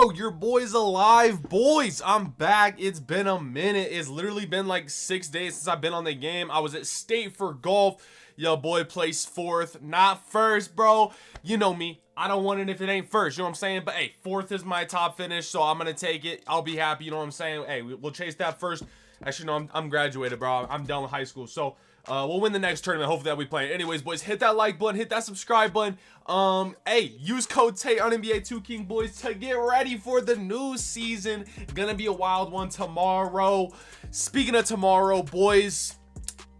Bro, your boy's alive. Boys, I'm back. It's been a minute. It's literally been like 6 days since I've been on the game. I was at state for golf. Yo, boy placed fourth, not first, bro. You know me. I don't want it if it ain't first, you know what I'm saying? But hey, fourth is my top finish, so I'm gonna take it. I'll be happy, you know what I'm saying? Hey, we'll chase that first. Actually, no, I'm graduated, bro. I'm done with high school, so we'll win the next tournament. Hopefully that we play. Anyways, boys, hit that like button, hit that subscribe button. Hey, use code TATE on NBA 2 King, boys, to get ready for the new season. Gonna be a wild one tomorrow. Speaking of tomorrow, boys,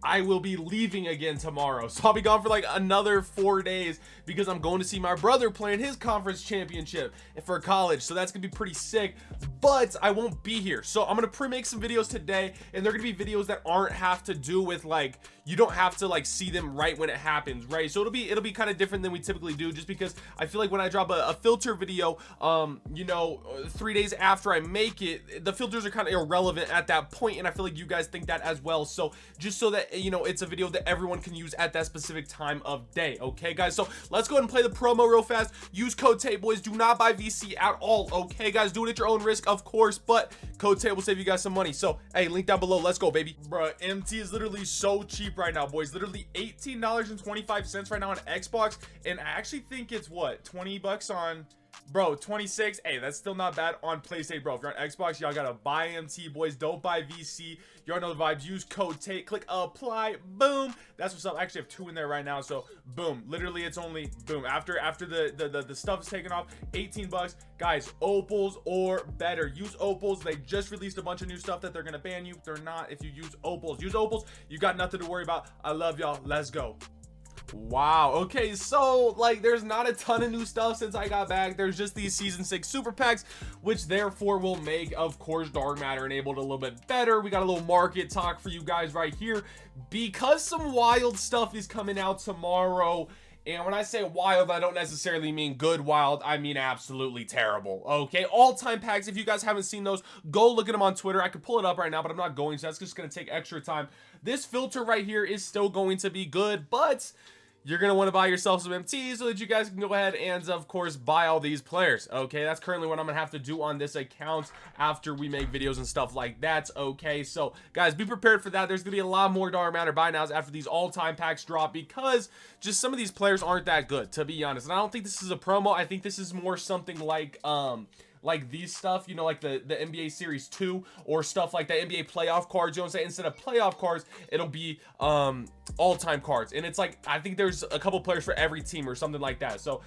I will be leaving again tomorrow, so I'll be gone for like another 4 days because I'm going to see my brother playing his conference championship for college, so that's gonna be pretty sick. But I won't be here, so I'm gonna pre-make some videos today, and they're gonna be videos that aren't have to do with, like, you don't have to like see them right when it happens, right? So it'll be kind of different than we typically do, just because I feel like when I drop a filter video, you know, 3 days after I make it, the filters are kind of irrelevant at that point, and I feel like you guys think that as well. So just so that, you know, it's a video that everyone can use at that specific time of day. Okay, guys, so let's go ahead and play the promo real fast. Use code TATE, boys. Do not buy VC at all. Okay, guys, do it at your own risk, of course, but code TATE will save you guys some money. So hey, link down below. Let's go, baby. Bruh, MT is literally so cheap right now, boys. Literally $18.25 right now on Xbox, and I actually think it's what, 20 bucks on, bro, 26. Hey, that's still not bad on PlayStation, bro. If you're on Xbox, y'all gotta buy MT, boys. Don't buy VC. You all know the vibes. Use code TATE, click apply, boom. That's what's up. I actually have 2 in there right now, so boom. Literally, it's only boom after the stuff is taken off. 18 bucks, guys. Opals or better. Use opals. They just released a bunch of new stuff that they're gonna ban you. They're not. If you use opals, you got nothing to worry about. I love y'all. Let's go. Wow, okay, so like there's not a ton of new stuff since I got back. There's just these season 6 super packs, which therefore will make, of course, dark matter enabled a little bit better. We got a little market talk for you guys right here because some wild stuff is coming out tomorrow. And when I say wild, I don't necessarily mean good wild. I mean absolutely terrible. Okay, all-time packs. If you guys haven't seen those, go look at them on Twitter. I could pull it up right now, but I'm not going to. That's just going to take extra time. This filter right here is still going to be good, but you're going to want to buy yourself some MT so that you guys can go ahead and, of course, buy all these players. Okay, that's currently what I'm going to have to do on this account after we make videos and stuff like that. Okay, so, guys, be prepared for that. There's going to be a lot more dark matter buy nows after these all-time packs drop because just some of these players aren't that good, to be honest. And I don't think this is a promo. I think this is more something like these stuff, you know, like the NBA Series 2 or stuff like that, NBA playoff cards, you know what I'm saying? Instead of playoff cards, it'll be all-time cards. And it's like, I think there's a couple players for every team or something like that. So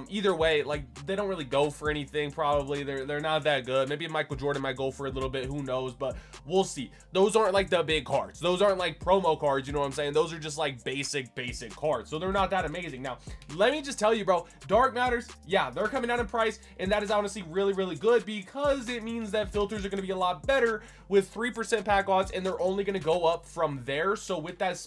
either way, like, they don't really go for anything probably. They're not that good. Maybe Michael Jordan might go for a little bit, who knows, but we'll see. Those aren't like the big cards. Those aren't like promo cards, you know what I'm saying? Those are just like basic cards. So they're not that amazing. Now, let me just tell you, bro, dark matters, yeah, they're coming down in price, and that is honestly really good because it means that filters are going to be a lot better with 3% pack odds, and they're only going to go up from there. So with that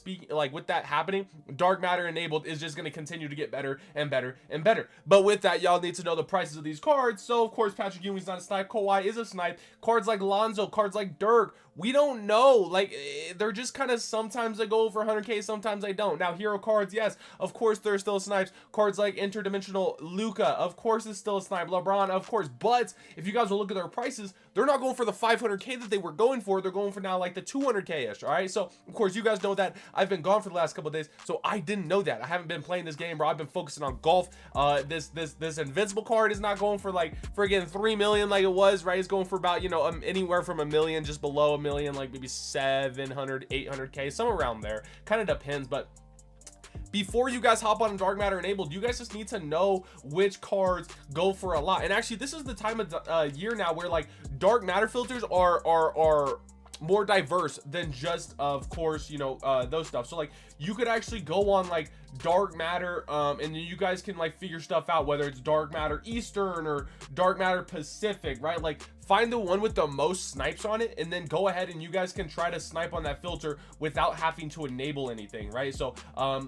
with that happening, dark matter enabled is just going to continue to get better and better and better. But with that, y'all need to know the prices of these cards. So of course, Patrick Ewing's not a snipe, Kawhi is a snipe, cards like Lonzo, cards like Dirk, we don't know, like, they're just kind of, sometimes they go for 100k, sometimes they don't. Now hero cards, yes, of course they're still snipes. Cards like interdimensional Luca, of course it's still a snipe. LeBron, of course. But if you guys will look at their prices, they're not going for the 500k that they were going for. They're going for now like the 200k ish. All right, so of course you guys know that I've been gone for the last couple of days, so I didn't know that. I haven't been playing this game, bro. I've been focusing on golf. This invincible card is not going for like friggin' 3 million like it was, right? It's going for about, you know, anywhere from a million, just below a million, like maybe 700, 800k, somewhere around there. Kind of depends, but before you guys hop on dark matter enabled, you guys just need to know which cards go for a lot. And actually, this is the time of year now where like dark matter filters are more diverse than just, of course, you know, those stuff. So like you could actually go on like dark matter and then you guys can like figure stuff out, whether it's dark matter Eastern or dark matter Pacific, right? Like find the one with the most snipes on it and then go ahead and you guys can try to snipe on that filter without having to enable anything, right? So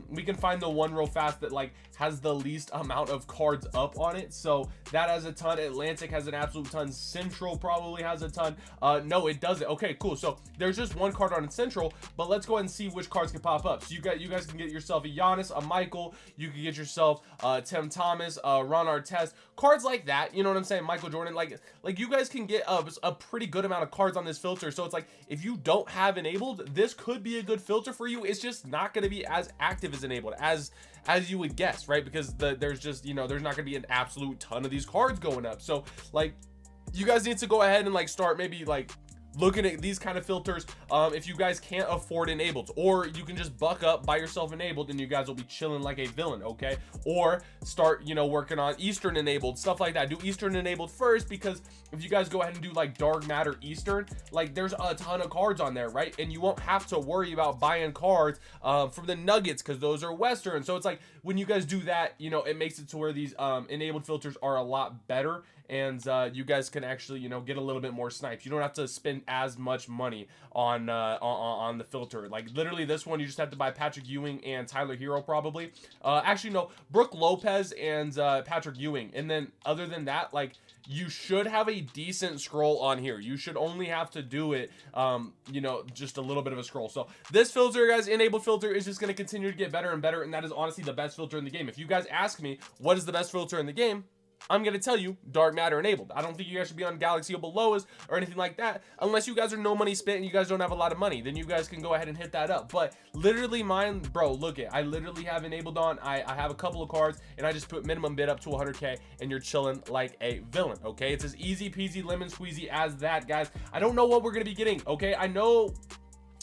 we can find the one real fast that like has the least amount of cards up on it. So that has a ton. Atlantic has an absolute ton. Central probably has a ton. No, it doesn't. Okay, cool. So there's just one card on Central, but let's go ahead and see which cards can pop up. So you guys can get yourself a Giannis, a Michael, you can get yourself Tim Thomas, Ron Artest, cards like that, you know what I'm saying, Michael Jordan, like you guys can get a pretty good amount of cards on this filter. So it's like, if you don't have enabled, this could be a good filter for you. It's just not going to be as active as enabled as you would guess, right? Because there's just, you know, there's not going to be an absolute ton of these cards going up. So like, you guys need to go ahead and like start maybe like looking at these kind of filters if you guys can't afford enabled, or you can just buck up, buy yourself enabled, and you guys will be chilling like a villain, okay? Or start, you know, working on Eastern enabled, stuff like that. Do Eastern enabled first, because if you guys go ahead and do like Dark Matter Eastern, like there's a ton of cards on there, right? And you won't have to worry about buying cards from the Nuggets, because those are Western. So it's like, when you guys do that, you know, it makes it to where these enabled filters are a lot better, and you guys can actually, you know, get a little bit more snipes. You don't have to spend as much money on the filter. Like literally this one, you just have to buy Patrick Ewing and Tyler Hero probably. Actually no, Brooke Lopez and Patrick Ewing. And then other than that, like, you should have a decent scroll on here. You should only have to do it, you know, just a little bit of a scroll. So this filter, guys, enabled filter, is just going to continue to get better and better, and that is honestly the best filter in the game. If you guys ask me what is the best filter in the game, I'm going to tell you Dark Matter enabled. I don't think you guys should be on Galaxy Opal Loas or anything like that, unless you guys are no money spent and you guys don't have a lot of money. Then you guys can go ahead and hit that up. But literally mine, bro, look it. I literally have enabled on. I have a couple of cards, and I just put minimum bid up to 100K, and you're chilling like a villain, okay? It's as easy peasy lemon squeezy as that, guys. I don't know what we're going to be getting, okay? I know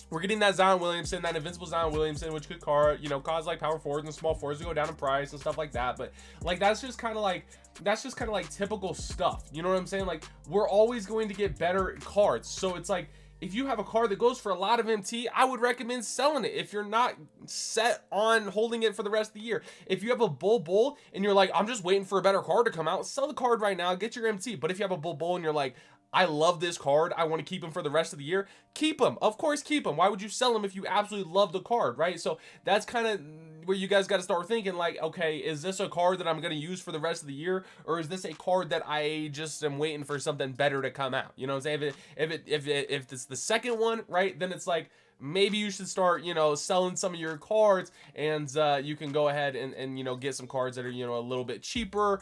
we're getting that Zion Williamson, that invincible Zion Williamson, which could cause like power forwards and small forwards to go down in price and stuff like that. But like, that's just kind of like typical stuff. You know what I'm saying? Like, we're always going to get better cards. So it's like, if you have a card that goes for a lot of MT, I would recommend selling it if you're not set on holding it for the rest of the year. If you have a bull and you're like, I'm just waiting for a better card to come out, sell the card right now, get your MT. But if you have a bull and you're like, I love this card, I want to keep him for the rest of the year, keep him. Of course, keep him. Why would you sell him if you absolutely love the card, right? So that's kind of where you guys got to start thinking, like, okay, is this a card that I'm going to use for the rest of the year, or is this a card that I just am waiting for something better to come out? You know what I'm saying? If it's the second one, right, then it's like, maybe you should start, you know, selling some of your cards, and you can go ahead and you know, get some cards that are, you know, a little bit cheaper,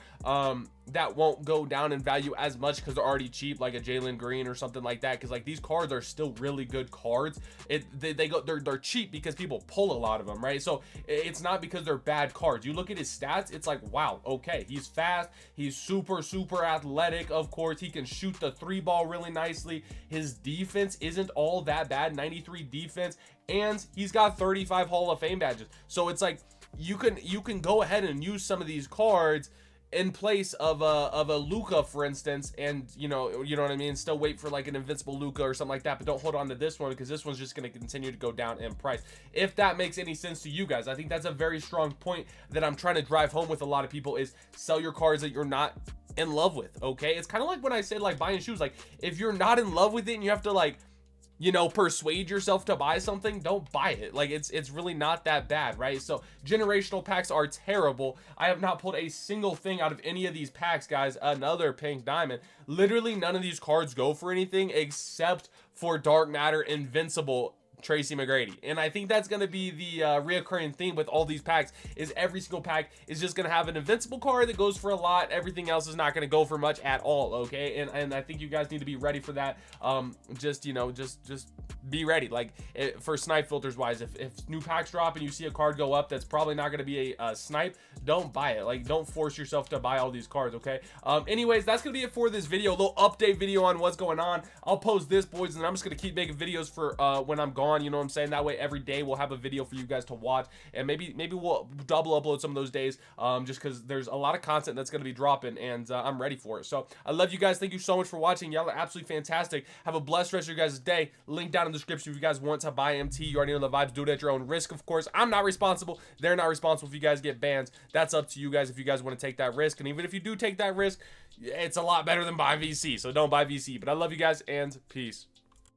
that won't go down in value as much because they're already cheap, like a Jalen Green or something like that. Because like, these cards are still really good cards. They're cheap because people pull a lot of them, right? So it's not because they're bad cards. You look at his stats, it's like, wow, okay, he's fast, he's super athletic, of course, he can shoot the 3-ball really nicely, his defense isn't all that bad, 93 defense, and he's got 35 Hall of Fame badges. So it's like, you can go ahead and use some of these cards in place of a Luka, for instance, and you know what I mean, still wait for like an invincible Luka or something like that, but don't hold on to this one, because this one's just going to continue to go down in price. If that makes any sense to you guys, I think that's a very strong point that I'm trying to drive home with a lot of people, is sell your cards that you're not in love with, okay? It's kind of like when I said like buying shoes, like if you're not in love with it and you have to like, you know, persuade yourself to buy something, don't buy it. Like, it's really not that bad, right? So generational packs are terrible. I have not pulled a single thing out of any of these packs, guys. Another pink diamond. Literally none of these cards go for anything except for Dark Matter Invincible Tracy McGrady. And I think that's going to be the reoccurring theme with all these packs, is every single pack is just going to have an invincible card that goes for a lot. Everything else is not going to go for much at all, okay? And I think you guys need to be ready for that. Just, you know, just be ready. Like, for snipe filters wise, if new packs drop and you see a card go up that's probably not going to be a snipe, don't buy it. Like, don't force yourself to buy all these cards, okay? Anyways, that's going to be it for this video. A little update video on what's going on. I'll post this, boys, and I'm just going to keep making videos for when I'm gone. You know what I'm saying? That way every day we'll have a video for you guys to watch, and maybe we'll double upload some of those days, just because there's a lot of content that's going to be dropping, and I'm ready for it. So I love you guys. Thank you so much for watching. Y'all are absolutely fantastic. Have a blessed rest of your guys' day. Link down in the description if you guys want to buy MT. You already know the vibes. Do it at your own risk, of course. I'm not responsible. They're not responsible if you guys get bans. That's up to you guys if you guys want to take that risk, and even if you do take that risk, it's a lot better than buying VC, so don't buy VC. But I love you guys, and peace.